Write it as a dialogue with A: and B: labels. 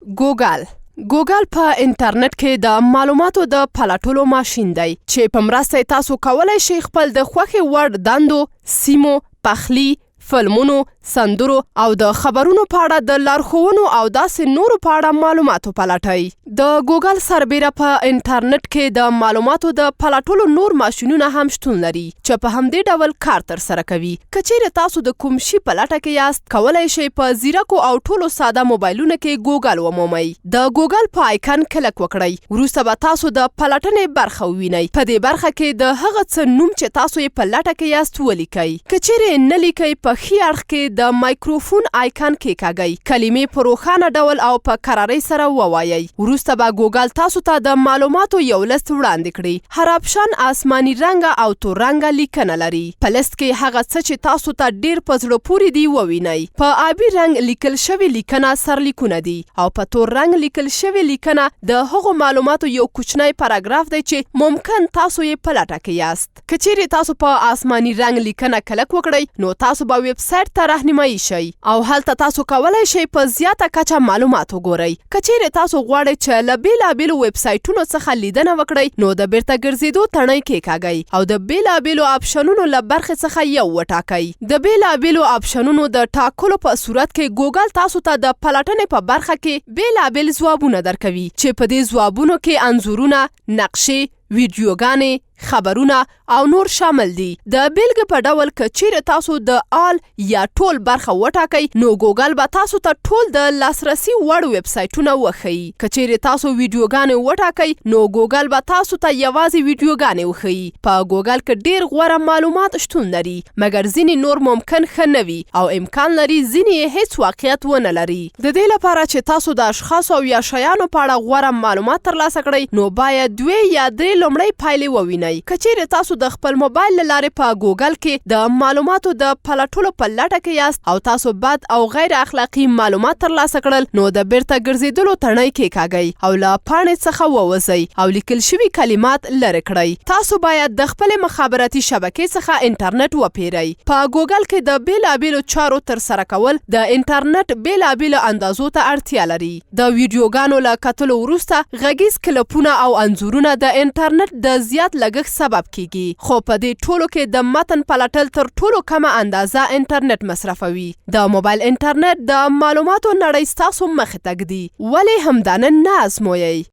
A: ګوګل په انټرنیټ کې د معلوماتو د پلټلو ماشین دی چې په مرسته یې تاسو کولی شئ خپل د خوښې وړ دندو، سیمو، پخلي، فلمونو، سندرو او د خبرونو په اړه د لارښوونو او داسې نورو په اړه معلومات وپلټئ. د ګوګل سربیره په انټرنیټ کې د معلوماتو د پلټلو نور ماشینونه هم شتون لري چې په همدې ډول کار ترسره کوي. که چیرې تاسو د کوم شي په لټه کې یاست، کولی شئ په ځیرکو او ټولو ساده موبایلونو کې ګوګل ومومئ. د ګوګل په آیکن کلک وکړئ، وروسته به تاسو د پلټنې برخه ووینئ. په دې برخه کې د هغه څه نوم چې تاسو یې په لټه کې یاست ولیکئ. که چیرې نه لیکئ، په ښي اړخ کې د مایکروفون آیکن کېکاږئ، کلمې په روښانه ډول او په کرارۍ سره ووایئ. وروسته به ګوګل تاسو ته د معلوماتو یو لست وړاندې کړي. هر آپشن آسماني رنګه او تور رنګه لیکنه لري. په لست کې هغه څه چې تاسو ته ډیر په زړه پورې دي ووینئ. په آبي رنګ لیکل شوې لیکنه سرلیکونه دي او په تور رنګ لیکل شوې لیکنه د هغو معلوماتو یو کوچنی پاراګراف دی چې ممکن تاسو یې په لټه کې یاست. که چیرې تاسو په آسماني رنګ لیکنه کلک وکړئ، نو تاسو به ویب سایټ ته راهنمایي شئ او هلته تاسو کولی شئ په زیاته کچه معلومات وګورئ. که چیرې تاسو غواړئ چې له بېلابېلو ویب سایټونو څخه لیدنه وکړئ، نو د بیرته ګرځېدو تڼۍ کېکاږئ او د بېلابېلو آپشنونو له برخې څخه یو وټاکئ. د بېلابېلو آپشنونو د ټاکلو په صورت کې ګوګل تاسو ته د پلټنې په برخه کې بېلابېل ځوابونه درکوي چې په دې ځوابونو کې انځورونه، نقشې، ویډیوګانې، خبرونه او نور شامل دي. د بیلګې په ډول که چیرې تاسو د آل یا ټول برخه وټاکئ، نو ګوګل به تاسو ته ټول د لاسرسي وړ ویب سایټونه وښیي. که چیرې تاسو ویډیوګانې وټاکئ، نو ګوګل به تاسو ته یوازې ویډیوګانې وښیي. په ګوګل کې ډیر غوره معلومات شتون لري، مګر ځینې نور ممکن ښه نه وي او امکان لري ځینې یې هیڅ واقعیت ونه لري. د دې لپاره چې تاسو د اشخاصو او یا شیانو په اړه غوره معلومات ترلاسه کړئ، نو باید 2 یا 3 لومړۍ پایلې ووینئ. که چیرې تاسو د خپل موبایل له لارې په ګوګل کې د معلوماتو د پلټلو په لټه کې یاست او تاسو بد او غیر اخلاقي معلومات ترلاسه کړل، نو د بیرته ګرځېدلو تڼۍ کېکاږئ او له پاڼې څخه ووځئ او لیکل شوي کلمات لرې کړئ. تاسو باید د خپلې مخابراتي شبکې څخه انټرنیټ وپیرئ. په ګوګل کې د بېلابېلو چارو ترسره کول د انټرنیټ بېلابېلو اندازو ته اړتیا لري. د ویډیوګانو له کتلو وروسته غږیز کلپونه او انځورونه د انټرنیټ د زیات لګښت سبب کیږي، خو په دې ټولو کې د متن پلټل تر ټولو کمه اندازه انټرنیټ مصرفوي. د موبایل انټرنیټ د معلوماتو نړۍ ستاسو مخې ته ږدي، ولې همدا نه ازمویئ؟